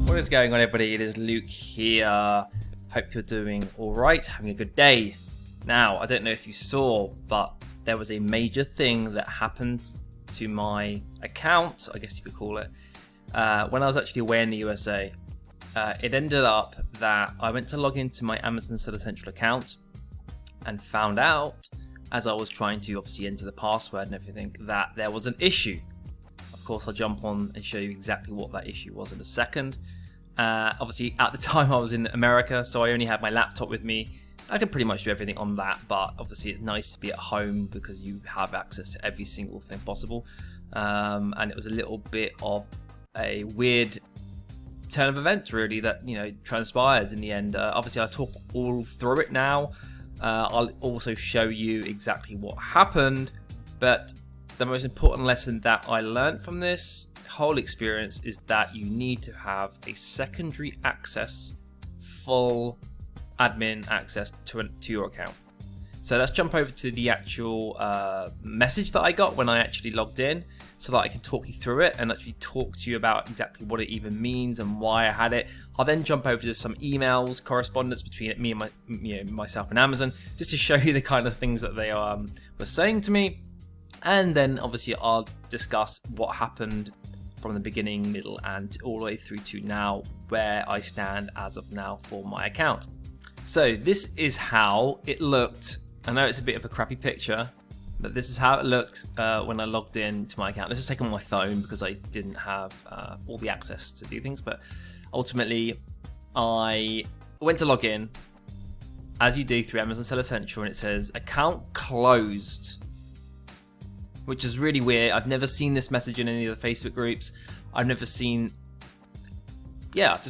What is going on, everybody? It is Luke here. Hope you're doing alright, having a good day. Now, I don't know if you saw, but there was a major thing that happened to my account, I guess you could call it, when I was actually away in the USA. It ended up that I went to log into my Amazon Seller Central account and found out, as I was trying to obviously enter the password and everything, that there was an issue. Of course, I'll jump on and show you exactly what that issue was in a second. Obviously, at the time I was in America, so I only had my laptop with me. I can pretty much do everything on that, but obviously it's nice to be at home because you have access to every single thing possible. And it was a little bit of a weird turn of events, really, that transpired in the end. Obviously, I'll talk all through it now. I'll also show you exactly what happened, but the most important lesson that I learned from this whole experience is that you need to have a secondary access, full admin access to your account. So let's jump over to the actual message that I got when I actually logged in, so that I can talk you through it and actually talk to you about exactly what it even means and why I had it. I'll then jump over to some emails, correspondence between me and myself and Amazon, just to show you the kind of things that they were saying to me. And then obviously I'll discuss what happened from the beginning, middle, and all the way through to now, where I stand as of now for my account. So this is how it looked. I know it's a bit of a crappy picture, but this is how it looked when I logged in to my account. This is taken on my phone because I didn't have all the access to do things, but ultimately I went to log in, as you do through Amazon Seller Central, and it says account closed, which is really weird. I've never seen this message in any of the Facebook groups. I've just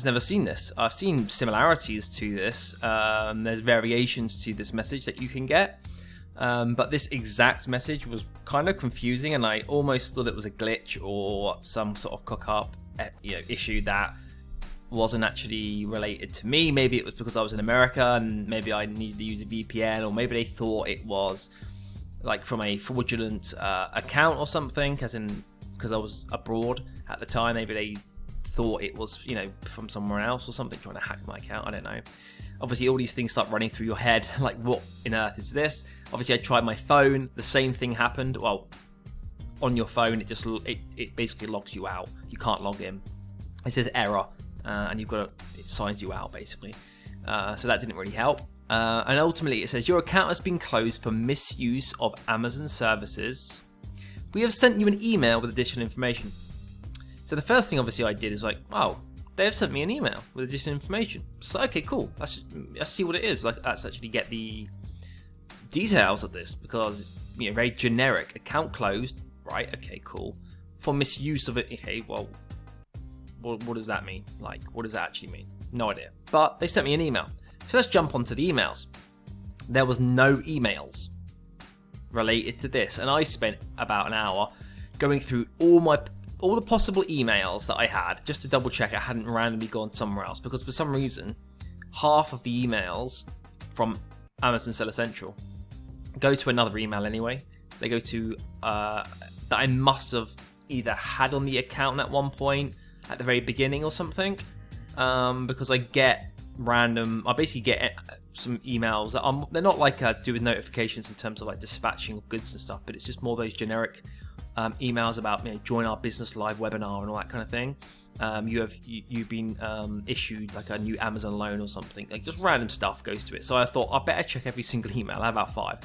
never seen this. I've seen similarities to this. There's variations to this message that you can get. But this exact message was kind of confusing, and I almost thought it was a glitch or some sort of cock-up issue that wasn't actually related to me. Maybe it was because I was in America and maybe I needed to use a VPN, or maybe they thought it was like from a fraudulent account or something, as in because I was abroad at the time. Maybe they thought it was from somewhere else or something, trying to hack my account. I don't know. Obviously all these things start running through your head, like what in earth is this? Obviously I tried my phone, the same thing happened. Well, on your phone it basically logs you out. You can't log in. It says error, and it signs you out basically. So that didn't really help. And ultimately it says your account has been closed for misuse of Amazon services. We have sent you an email with additional information. So the first thing obviously I did is like, oh, they have sent me an email with additional information. So okay, cool. Let's see what it is. Let's actually get the details of this, because it's very generic. Account closed, right? Okay, cool. For misuse of it. Okay, well, what does that mean? Like, what does that actually mean? No idea. But they sent me an email. So let's jump onto the emails. There was no emails related to this, and I spent about an hour going through all the possible emails that I had, just to double check I hadn't randomly gone somewhere else, because for some reason half of the emails from Amazon Seller Central go to another email anyway. They go to that I must have either had on the account at one point at the very beginning or something, because I basically get some emails that they're not like to do with notifications in terms of like dispatching of goods and stuff, but it's just more those generic emails about join our business live webinar and all that kind of thing. You've been issued like a new Amazon loan or something, like just random stuff goes to it. So I thought I better check every single email. I had about 5.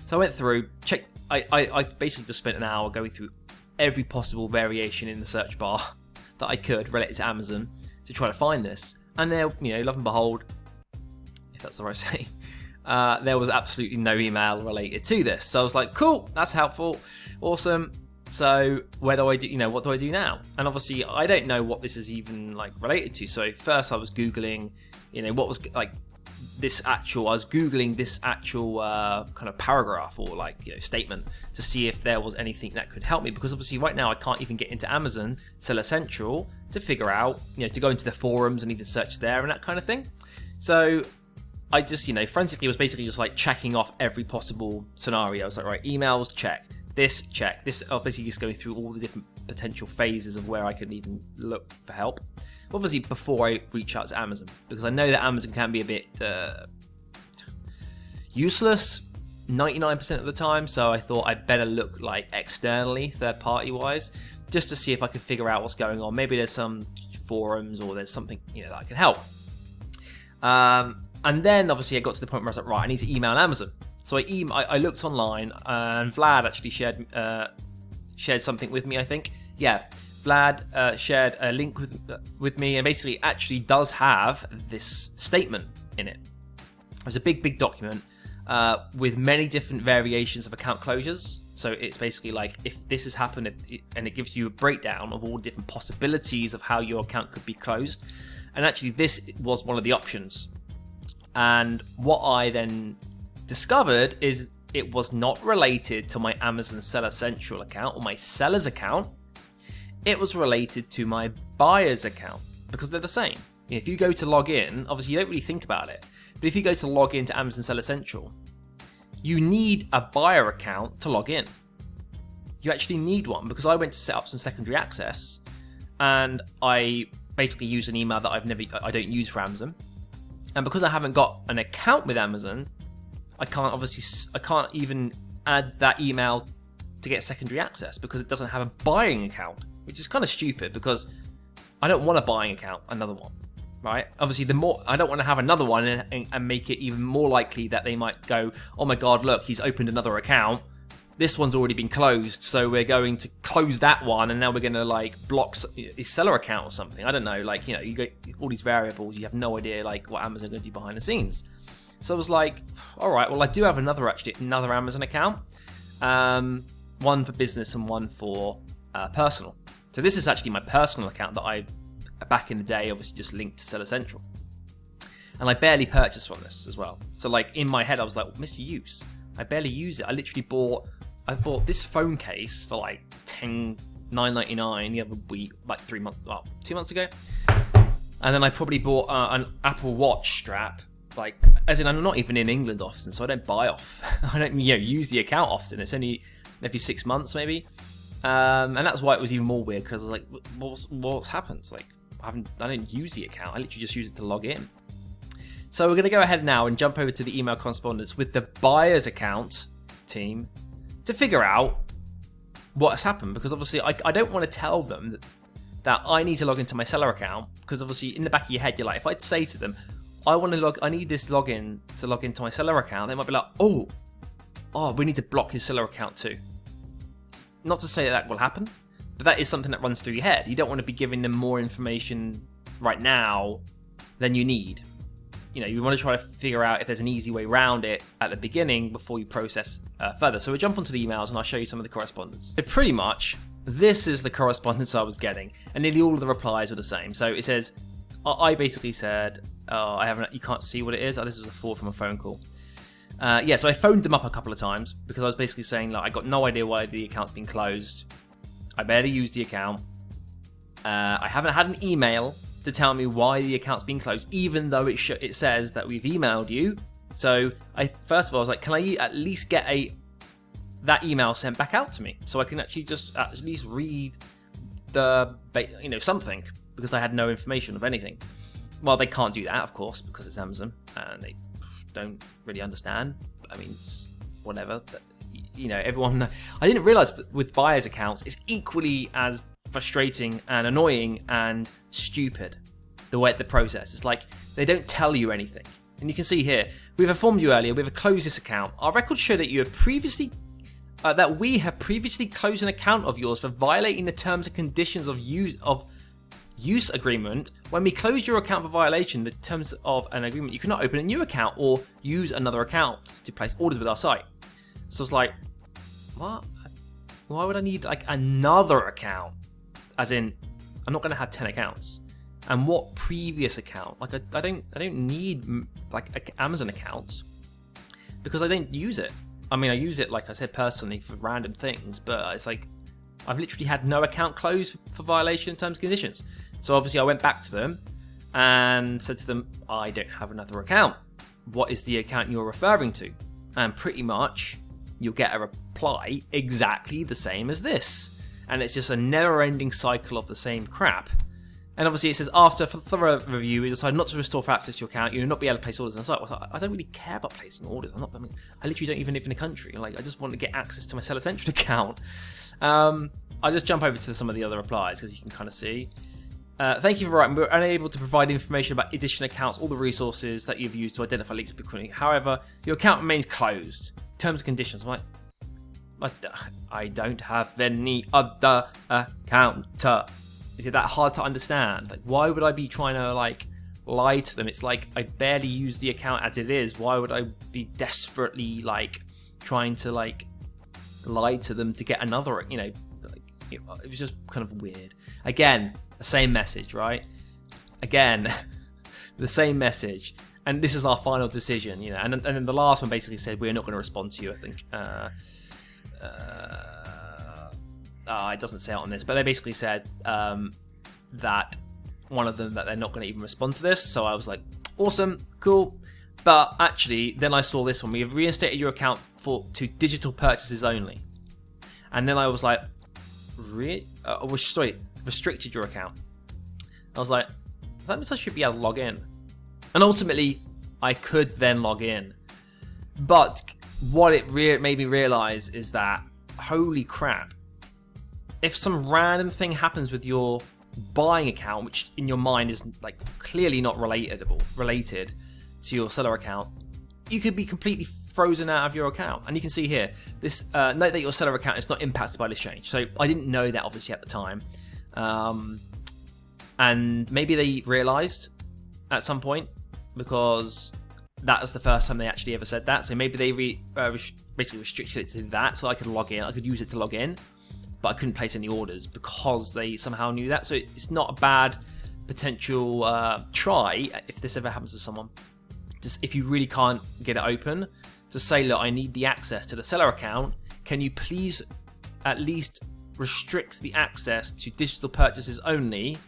So I went through, checked. I basically just spent an hour going through every possible variation in the search bar that I could related to Amazon to try to find this. And there, love and behold, if that's the right saying, there was absolutely no email related to this. So I was like, cool, that's helpful, awesome. So what do I do now? And obviously I don't know what this is even like related to. So first I was Googling, what was like I was Googling this actual kind of paragraph or like statement to see if there was anything that could help me, because obviously right now I can't even get into Amazon Seller Central to figure out, to go into the forums and even search there and that kind of thing. So I just, frantically was basically just like checking off every possible scenario. I was like, right, emails, check. This, check. This, basically just going through all the different potential phases of where I could even look for help. Obviously, before I reach out to Amazon, because I know that Amazon can be a bit useless 99% of the time. So I thought I'd better look like externally, third party wise, just to see if I could figure out what's going on. Maybe there's some forums or there's something that I can help. And then obviously I got to the point where I was like, right, I need to email Amazon. So I looked online, and Vlad actually shared something with me, I think. Yeah, Vlad shared a link with me, and basically actually does have this statement in it. It's a big document with many different variations of account closures. So it's basically like, if this has happened, and it gives you a breakdown of all different possibilities of how your account could be closed. And actually this was one of the options. And what I then discovered is it was not related to my Amazon Seller Central account or my seller's account. It was related to my buyer's account, because they're the same. If you go to log in, obviously you don't really think about it, but if you go to log into Amazon Seller Central, you need a buyer account to log in. You actually need one, because I went to set up some secondary access, and I basically used an email that I don't use for Amazon. And because I haven't got an account with Amazon, I can't even add that email to get secondary access, because it doesn't have a buying account, which is kind of stupid, because I don't want a buying account, another one, right? Obviously, I don't want to have another one and make it even more likely that they might go, oh my God, look, he's opened another account. This one's already been closed, so we're going to close that one, and now we're going to like block his seller account or something. I don't know, like, you get all these variables, you have no idea like what Amazon are going to do behind the scenes. So I was like, all right, well, I do have another Amazon account, one for business and one for personal. So this is actually my personal account that I, back in the day, obviously just linked to Seller Central. And I barely purchased from this as well. So like in my head, I was like, Misuse. I barely use it. I bought this phone case for like $9.99 the other week, like 2 months ago. And then I probably bought an Apple Watch strap, like, as in I'm not even in England often, so I don't buy off. I don't use the account often. It's only every 6 months maybe. And that's why it was even more weird, because I was like, what's happened? Like, I don't use the account. I literally just use it to log in. So we're going to go ahead now and jump over to the email correspondence with the buyer's account team to figure out what has happened, because obviously I don't want to tell them that I need to log into my seller account, because obviously in the back of your head you're like, if I'd say to them, I need this login to log into my seller account, they might be like, oh, we need to block his seller account too. Not to say that will happen, but that is something that runs through your head. You don't want to be giving them more information right now than you need. You want to try to figure out if there's an easy way around it at the beginning before you process further. So we'll jump onto the emails and I'll show you some of the correspondence. So pretty much, this is the correspondence I was getting, and nearly all of the replies were the same. So it says, I basically said, you can't see what it is. This is a forward from a phone call. So I phoned them up a couple of times, because I was basically saying, like, I got no idea why the account's been closed. I barely used the account. I haven't had an email to tell me why the account's been closed, even though it says that we've emailed you. So first of all, I was like, can I at least get that email sent back out to me, so I can actually just at least read something, because I had no information of anything. Well, they can't do that, of course, because it's Amazon and they don't really understand. I mean, whatever. Everyone. I didn't realize with buyers' accounts, it's equally as frustrating and annoying and stupid the process. It's like they don't tell you anything. And you can see here, we've informed you earlier, we've closed this account. Our records show that we have previously closed an account of yours for violating the terms and conditions of use agreement. When we closed your account for violation the terms of an agreement, you cannot open a new account or use another account to place orders with our site. So it's like, what? Why would I need like another account? As in, I'm not going to have 10 accounts. And what previous account? Like, I don't need like Amazon accounts, because I don't use it. I mean, I use it, like I said, personally for random things, but it's like I've literally had no account closed for violation of terms and conditions. So obviously I went back to them and said to them, I don't have another account. What is the account you're referring to? And pretty much you'll get a reply exactly the same as this. and it's just a never-ending cycle of the same crap. And obviously it says, after thorough review, we decided not to restore for access to your account. You will not be able to place orders on the site. I don't really care about placing orders. I literally don't even live in the country. Like, I just want to get access to my Seller Central account. I'll just jump over to some of the other replies because you can kind of see. Thank you for writing. We're unable to provide information about additional accounts or the resources that you've used to identify leaks quickly. However, your account remains closed. Terms and conditions. I'm like, I don't have any other account. Is it that hard to understand? Like, why would I be trying to like lie to them? It's like I barely use the account as it is. Why would I be desperately like trying to like lie to them to get another? You know, like, it was just kind of weird. Again, the same message, right? Again, the same message. And this is our final decision, you know. And then the last one basically said we're not going to respond to you. I think. It doesn't say it on this, but they basically said that one of them that they're not going to even respond to this. So I was like, awesome, cool. But actually, then I saw this one. We have reinstated your account to digital purchases only. And then I was like, restricted your account. I was like, that means I should be able to log in. And ultimately, I could then log in. But what it made me realize is that, holy crap, if some random thing happens with your buying account, which in your mind is like clearly not related to your seller account, you could be completely frozen out of your account. And you can see here, this note that your seller account is not impacted by this change. So I didn't know that obviously at the time. And maybe they realized at some point, because that was the first time they actually ever said that. So maybe they basically restricted it to that, so I could log in. I could use it to log in, but I couldn't place any orders because they somehow knew that. So it's not a bad potential try if this ever happens to someone. Just if you really can't get it open, to say, look, I need the access to the seller account. Can you please at least restrict the access to digital purchases only,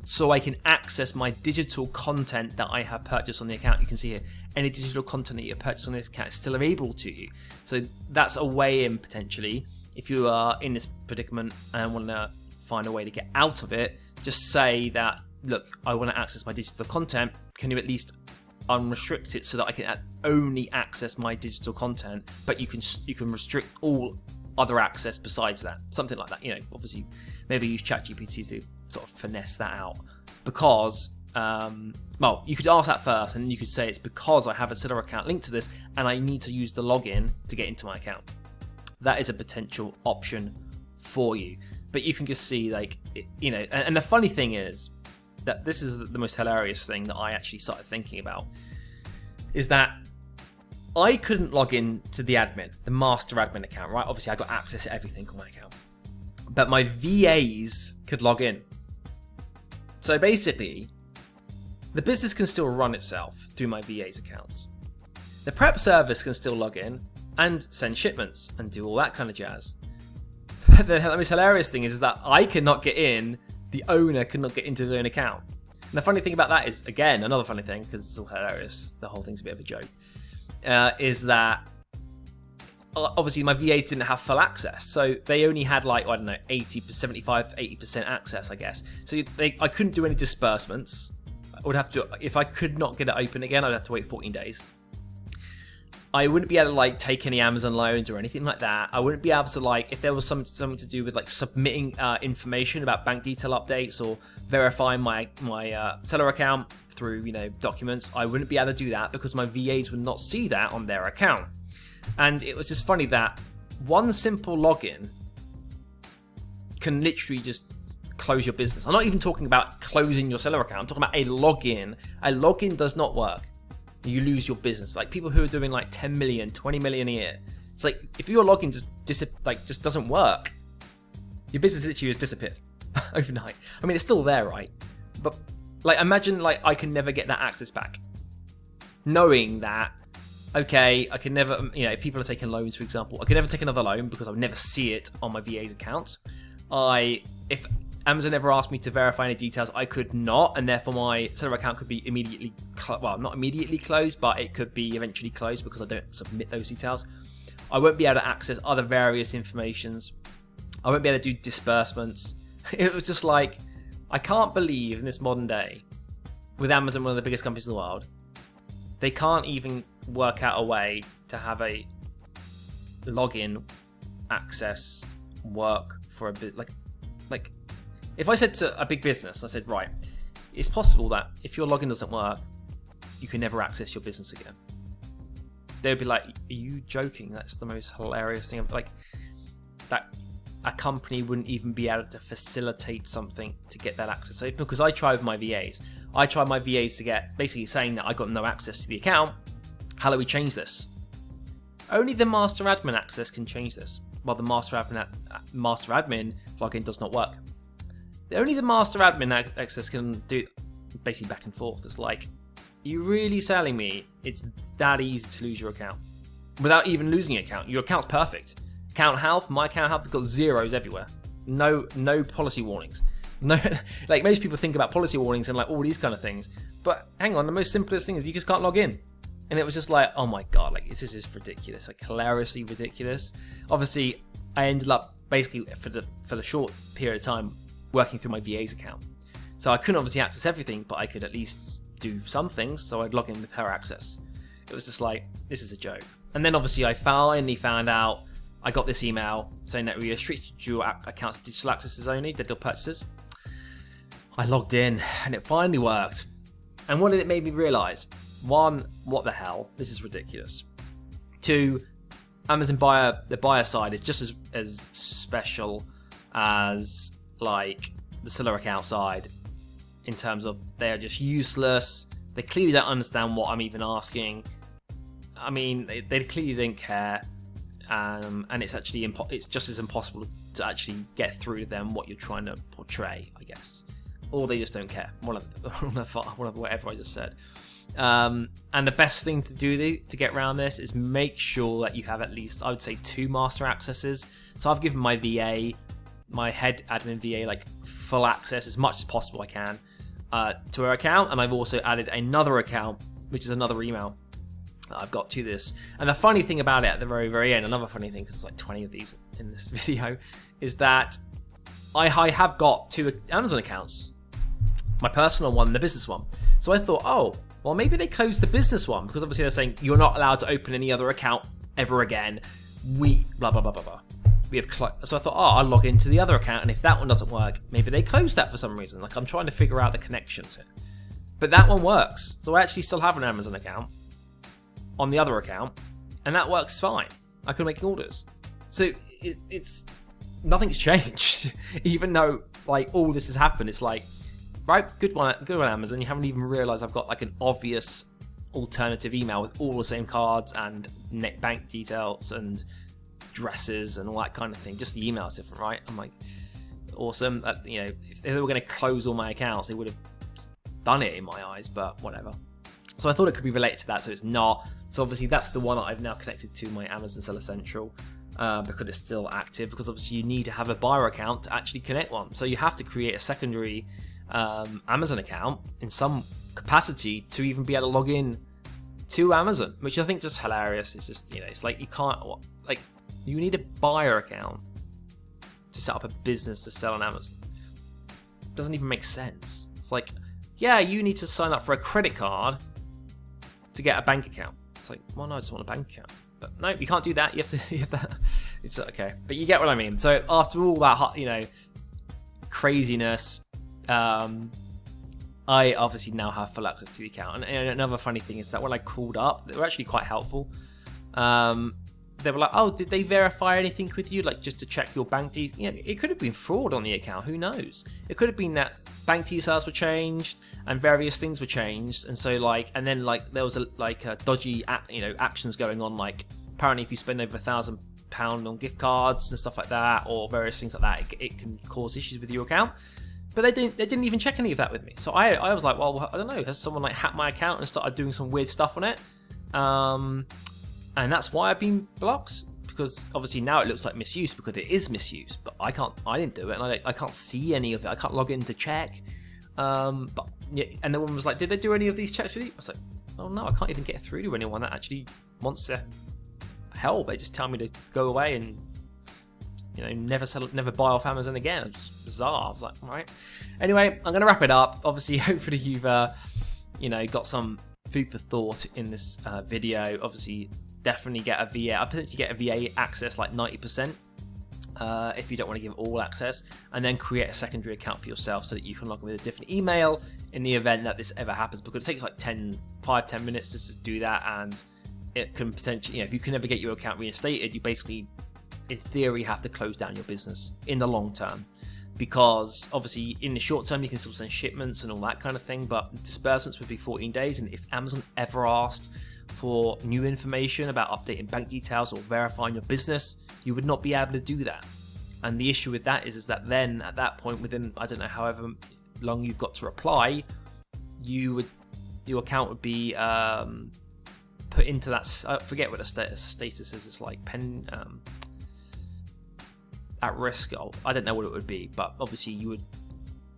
so I can access my digital content that I have purchased on the account? You can see here, any digital content that you purchased on this account is still available to you. So that's a way in, potentially, if you are in this predicament and want to find a way to get out of it. Just say that, look, I want to access my digital content. Can you at least unrestrict it so that I can only access my digital content, but you can restrict all other access besides that? Something like that. You know, obviously, maybe use ChatGPT to sort of finesse that out, because well, you could ask that first, and you could say it's because I have a seller account linked to this and I need to use the login to get into my account. That is a potential option for you. But you can just see, like, you know, and the funny thing is that this is the most hilarious thing that I actually started thinking about, is that I couldn't log in to the admin, the master admin account, right? Obviously, I got access to everything on my account, but my VAs could log in. So basically, the business can still run itself through my VA's accounts. The prep service can still log in and send shipments and do all that kind of jazz. But the most hilarious thing is that I cannot get in, the owner cannot get into their own account. And the funny thing about that is, again, another funny thing, because it's all hilarious, the whole thing's a bit of a joke, is that obviously my VAs didn't have full access. So they only had, like, I don't know, 75, 80% access, I guess. So I couldn't do any disbursements. I would have to, if I could not get it open again, I'd have to wait 14 days. I wouldn't be able to, like, take any Amazon loans or anything like that. I wouldn't be able to, like, if there was something to do with, like, submitting information about bank detail updates or verifying my seller account through, you know, documents, I wouldn't be able to do that because my VAs would not see that on their account. And it was just funny that one simple login can literally just close your business. I'm not even talking about closing your seller account. I'm talking about a login. A login does not work. You lose your business. Like people who are doing like 10 million, 20 million a year. It's like if your login just doesn't work, your business literally has disappeared overnight. I mean, it's still there, right? But like imagine like I can never get that access back. Knowing that, okay, I can never, you know, if people are taking loans, for example, I can never take another loan because I would never see it on my VA's account. If Amazon ever asked me to verify any details, I could not, and therefore my seller account could be immediately, well, not immediately closed, but it could be eventually closed because I don't submit those details. I won't be able to access other various informations I won't be able to do disbursements. It was just like, I can't believe in this modern day, with Amazon, one of the biggest companies in the world, they can't even work out a way to have a login access work for a bit. Like if I said to a big business, I said, right, it's possible that if your login doesn't work, you can never access your business again. They'd be like, are you joking? That's the most hilarious thing. Like, that a company wouldn't even be able to facilitate something to get that access. So, because I tried with my VAs. I tried my VAs to get, basically saying that I got no access to the account. How do we change this? Only the master admin access can change this. While the master admin login does not work. Only the master admin access can do basically back and forth. It's like, you really selling me it's that easy to lose your account without even losing your account? Your account's perfect. Account health, my account health has got zeros everywhere. No policy warnings. No, like most people think about policy warnings and like all these kind of things. But hang on, the most simplest thing is you just can't log in. And it was just like, oh my god, like this is just ridiculous, like hilariously ridiculous. Obviously, I ended up basically for the short period of time working through my VA's account. So I couldn't obviously access everything, but I could at least do some things. So I'd log in with her access. It was just like, this is a joke. And then obviously I finally found out, I got this email saying that we restricted your account to digital accesses only, digital purchases. I logged in and it finally worked. And what did it make me realize? One, what the hell? This is ridiculous. Two, Amazon the buyer side is just as special as like the seller account side in terms of they are just useless. They clearly don't understand what I'm even asking. I mean, they clearly don't care. And it's actually it's just as impossible to actually get through to them what you're trying to portray, I guess. Or they just don't care. One of whatever I just said. And the best thing to do to get around this is make sure that you have at least, I would say, 2 master accesses. So I've given my VA, my head admin VA, like full access as much as possible I can to her account. And I've also added another account, which is another email that I've got to this. And the funny thing about it at the very, very end, another funny thing, because it's like 20 of these in this video, is that I have got 2 Amazon accounts. My personal one and the business one. So I thought, oh, well, maybe they closed the business one because obviously they're saying you're not allowed to open any other account ever again. We blah blah blah blah blah. We have so I thought, oh, I'll log into the other account, and if that one doesn't work, maybe they closed that for some reason. Like I'm trying to figure out the connections here, but that one works. So I actually still have an Amazon account on the other account, and that works fine. I can make orders. So it's nothing's changed, even though like all this has happened. It's like, right, good one, Amazon. You haven't even realised I've got like an obvious alternative email with all the same cards and net bank details and addresses and all that kind of thing. Just the email is different, right? I'm like, awesome. You know, if they were going to close all my accounts, they would have done it in my eyes, but whatever. So I thought it could be related to that, so it's not. So obviously that's the one that I've now connected to my Amazon Seller Central because it's still active. Because obviously you need to have a buyer account to actually connect one. So you have to create a secondary Amazon account in some capacity to even be able to log in to Amazon, which I think is just hilarious. It's just, you know, it's like you can't, like, you need a buyer account to set up a business to sell on Amazon. It doesn't even make sense. It's like, yeah, you need to sign up for a credit card to get a bank account. It's like, well, no, I just want a bank account. But no, you can't do that. You have to, it's okay. But you get what I mean. So after all that, you know, craziness, I obviously now have full access to the account. And another funny thing is that when I called up, they were actually quite helpful. They were like, oh, did they verify anything with you? Like, just to check your bank details? You know, it could have been fraud on the account. Who knows? It could have been that bank details were changed and various things were changed. And so, like, and then, like, there was a dodgy, actions going on. Like, apparently, if you spend over £1,000 on gift cards and stuff like that, or various things like that, it can cause issues with your account. But they didn't even check any of that with me. So I was like, well, I don't know. Has someone like hacked my account and started doing some weird stuff on it? And that's why I've been blocked, because obviously now it looks like misuse because it is misuse, but I didn't do it, and I can't see any of it. I can't log in to check. But yeah, and the woman was like, did they do any of these checks with you? I was like, oh no, I can't even get through to anyone that actually wants to help. They just tell me to go away and never buy off Amazon again. It's just bizarre. I was like, all right. Anyway, I'm gonna wrap it up. Obviously, hopefully you've got some food for thought in this video. Obviously, definitely get a VA. I potentially get a VA access like 90%. If you don't want to give all access, and then create a secondary account for yourself so that you can log in with a different email in the event that this ever happens, because it takes like 5-10 minutes just to do that, and it can potentially, if you can never get your account reinstated, you basically in theory have to close down your business in the long term, because obviously in the short term you can still send shipments and all that kind of thing, but disbursements would be 14 days, and if Amazon ever asked for new information about updating bank details or verifying your business, you would not be able to do that. And the issue with that is that then at that point, within, I don't know, however long you've got to reply, your account would be put into that, I forget what the status is, it's like at risk, I don't know what it would be, but obviously you would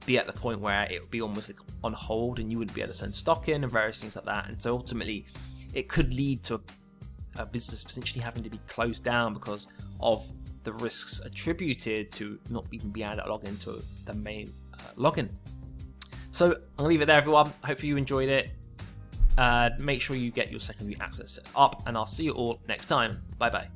be at the point where it would be almost like on hold, and you wouldn't be able to send stock in and various things like that. And so ultimately it could lead to a business potentially having to be closed down because of the risks attributed to not even being able to log into the main login. So I'm gonna leave it there, everyone. Hopefully you enjoyed it. Make sure you get your secondary access set up, and I'll see you all next time. Bye bye.